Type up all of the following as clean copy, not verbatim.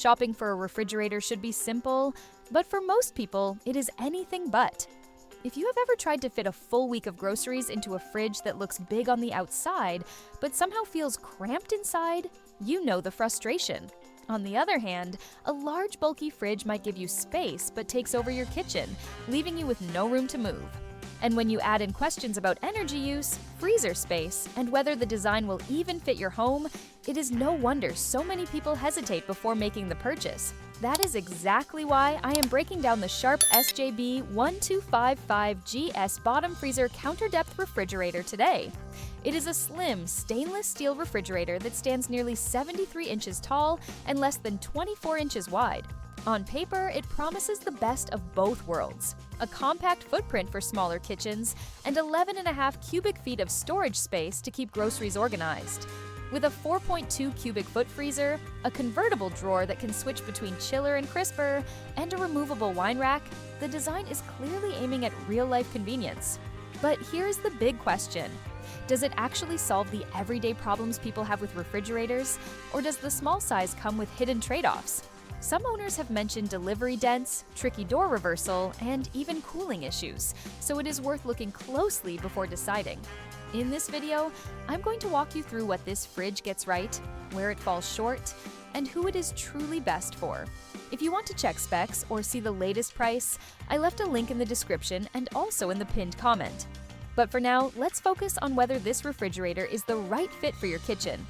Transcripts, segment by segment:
Shopping for a refrigerator should be simple, but for most people, it is anything but. If you have ever tried to fit a full week of groceries into a fridge that looks big on the outside, but somehow feels cramped inside, you know the frustration. On the other hand, a large bulky fridge might give you space but takes over your kitchen, leaving you with no room to move. And when you add in questions about energy use, freezer space, and whether the design will even fit your home, it is no wonder so many people hesitate before making the purchase. That is exactly why I am breaking down the Sharp SJB1255GS bottom freezer counter depth refrigerator today. It is a slim, stainless steel refrigerator that stands nearly 73 inches tall and less than 24 inches wide. On paper, it promises the best of both worlds: a compact footprint for smaller kitchens and 11.5 cubic feet of storage space to keep groceries organized. With a 4.2 cubic foot freezer, a convertible drawer that can switch between chiller and crisper, and a removable wine rack, the design is clearly aiming at real-life convenience. But here's the big question. Does it actually solve the everyday problems people have with refrigerators, or does the small size come with hidden trade-offs? Some owners have mentioned delivery dents, tricky door reversal, and even cooling issues, so it is worth looking closely before deciding. In this video, I'm going to walk you through what this fridge gets right, where it falls short, and who it is truly best for. If you want to check specs or see the latest price, I left a link in the description and also in the pinned comment. But for now, let's focus on whether this refrigerator is the right fit for your kitchen.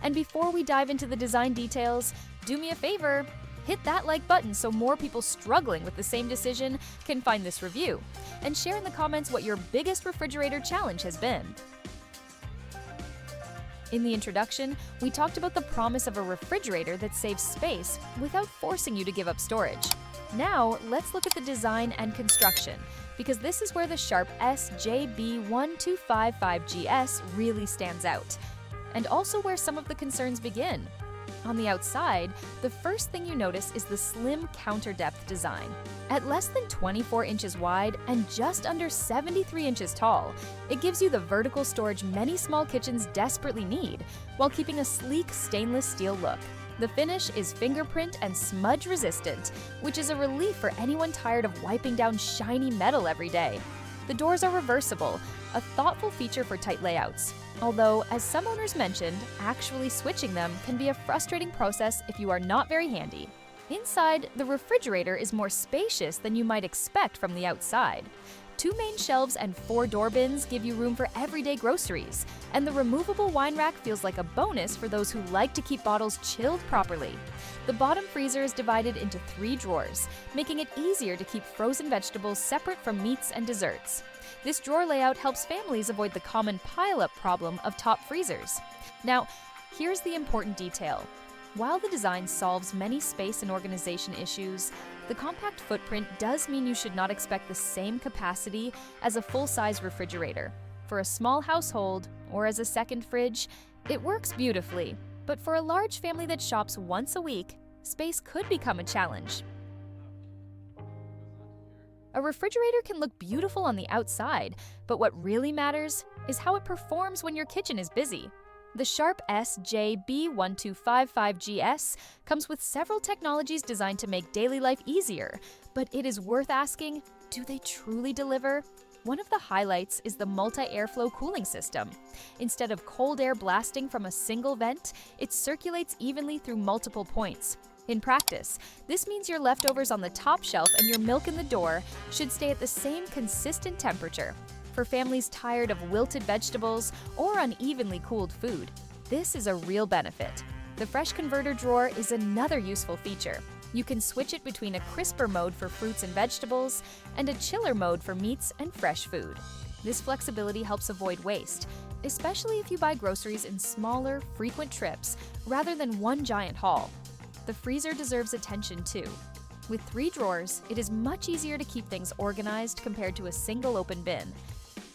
And before we dive into the design details, do me a favor. Hit that like button so more people struggling with the same decision can find this review, and share in the comments what your biggest refrigerator challenge has been. In the introduction, we talked about the promise of a refrigerator that saves space without forcing you to give up storage. Now, let's look at the design and construction, because this is where the Sharp SJB1255GS really stands out, and also where some of the concerns begin. On the outside, the first thing you notice is the slim counter depth design. At less than 24 inches wide and just under 73 inches tall, it gives you the vertical storage many small kitchens desperately need, while keeping a sleek stainless steel look. The finish is fingerprint and smudge resistant, which is a relief for anyone tired of wiping down shiny metal every day. The doors are reversible, a thoughtful feature for tight layouts. Although, as some owners mentioned, actually switching them can be a frustrating process if you are not very handy. Inside, the refrigerator is more spacious than you might expect from the outside. 2 main shelves and 4 door bins give you room for everyday groceries, and the removable wine rack feels like a bonus for those who like to keep bottles chilled properly. The bottom freezer is divided into 3 drawers, making it easier to keep frozen vegetables separate from meats and desserts. This drawer layout helps families avoid the common pile-up problem of top freezers. Now, here's the important detail. While the design solves many space and organization issues, the compact footprint does mean you should not expect the same capacity as a full-size refrigerator. For a small household, or as a second fridge, it works beautifully, but for a large family that shops once a week, space could become a challenge. A refrigerator can look beautiful on the outside, but what really matters is how it performs when your kitchen is busy. The Sharp SJB1255GS comes with several technologies designed to make daily life easier, but it is worth asking, do they truly deliver? One of the highlights is the multi-airflow cooling system. Instead of cold air blasting from a single vent, it circulates evenly through multiple points. In practice, this means your leftovers on the top shelf and your milk in the door should stay at the same consistent temperature. For families tired of wilted vegetables or unevenly cooled food, this is a real benefit. The Fresh Converter drawer is another useful feature. You can switch it between a crisper mode for fruits and vegetables and a chiller mode for meats and fresh food. This flexibility helps avoid waste, especially if you buy groceries in smaller, frequent trips rather than one giant haul. The freezer deserves attention too. With 3 drawers, it is much easier to keep things organized compared to a single open bin.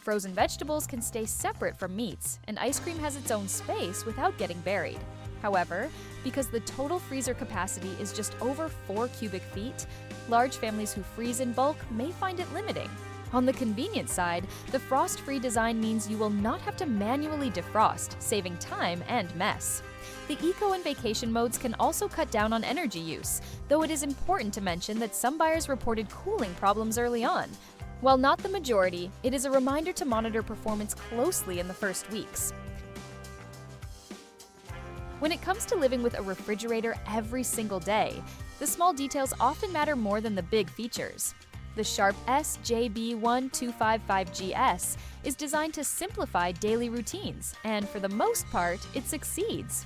Frozen vegetables can stay separate from meats, and ice cream has its own space without getting buried. However, because the total freezer capacity is just over 4 cubic feet, large families who freeze in bulk may find it limiting. On the convenience side, the frost-free design means you will not have to manually defrost, saving time and mess. The eco and vacation modes can also cut down on energy use, though it is important to mention that some buyers reported cooling problems early on. While not the majority, it is a reminder to monitor performance closely in the first weeks. When it comes to living with a refrigerator every single day, the small details often matter more than the big features. The Sharp SJB1255GS is designed to simplify daily routines, and for the most part, it succeeds.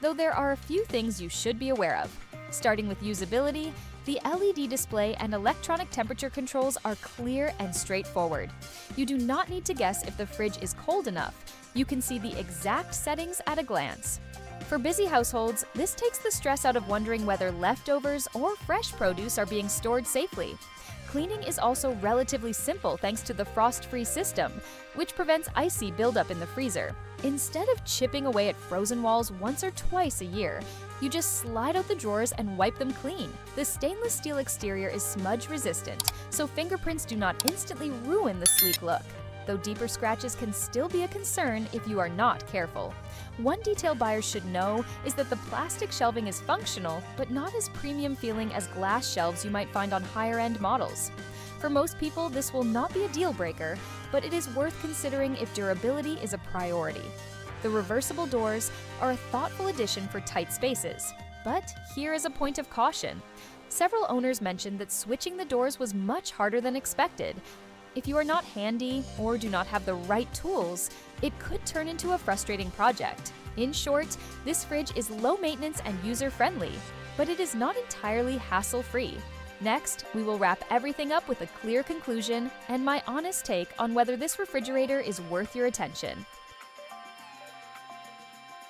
Though there are a few things you should be aware of. Starting with usability, the LED display and electronic temperature controls are clear and straightforward. You do not need to guess if the fridge is cold enough. You can see the exact settings at a glance. For busy households, this takes the stress out of wondering whether leftovers or fresh produce are being stored safely. Cleaning is also relatively simple thanks to the frost-free system, which prevents icy buildup in the freezer. Instead of chipping away at frozen walls once or twice a year, you just slide out the drawers and wipe them clean. The stainless steel exterior is smudge-resistant, so fingerprints do not instantly ruin the sleek look, though deeper scratches can still be a concern if you are not careful. One detail buyers should know is that the plastic shelving is functional, but not as premium feeling as glass shelves you might find on higher-end models. For most people, this will not be a deal breaker, but it is worth considering if durability is a priority. The reversible doors are a thoughtful addition for tight spaces, but here is a point of caution. Several owners mentioned that switching the doors was much harder than expected. If you are not handy or do not have the right tools, it could turn into a frustrating project. In short, this fridge is low maintenance and user-friendly, but it is not entirely hassle-free. Next, we will wrap everything up with a clear conclusion and my honest take on whether this refrigerator is worth your attention.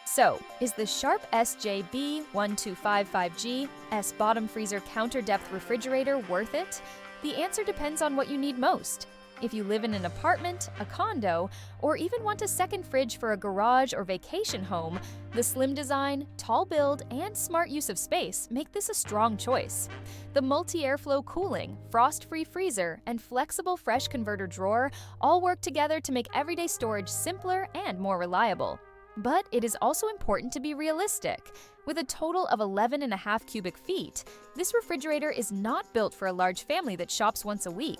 So, is the Sharp SJB1255GS bottom freezer counter depth refrigerator worth it? The answer depends on what you need most. If you live in an apartment, a condo, or even want a second fridge for a garage or vacation home, the slim design, tall build, and smart use of space make this a strong choice. The multi-airflow cooling, frost-free freezer, and flexible fresh converter drawer all work together to make everyday storage simpler and more reliable. But it is also important to be realistic. With a total of 11.5 cubic feet, this refrigerator is not built for a large family that shops once a week.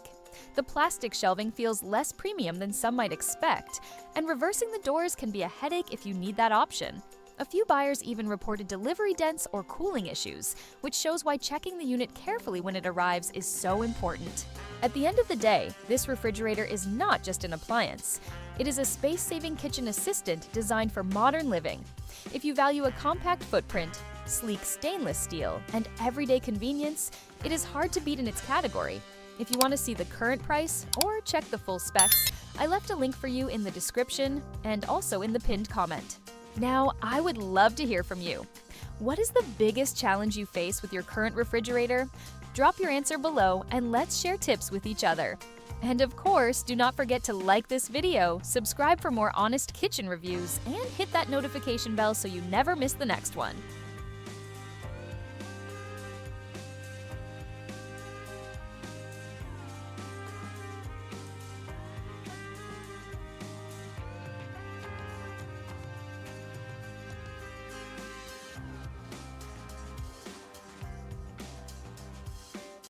The plastic shelving feels less premium than some might expect, and reversing the doors can be a headache if you need that option. A few buyers even reported delivery dents or cooling issues, which shows why checking the unit carefully when it arrives is so important. At the end of the day, this refrigerator is not just an appliance. It is a space-saving kitchen assistant designed for modern living. If you value a compact footprint, sleek stainless steel, and everyday convenience, it is hard to beat in its category. If you want to see the current price or check the full specs, I left a link for you in the description and also in the pinned comment. Now, I would love to hear from you. What is the biggest challenge you face with your current refrigerator? Drop your answer below and let's share tips with each other. And of course, do not forget to like this video, subscribe for more honest kitchen reviews, and hit that notification bell so you never miss the next one.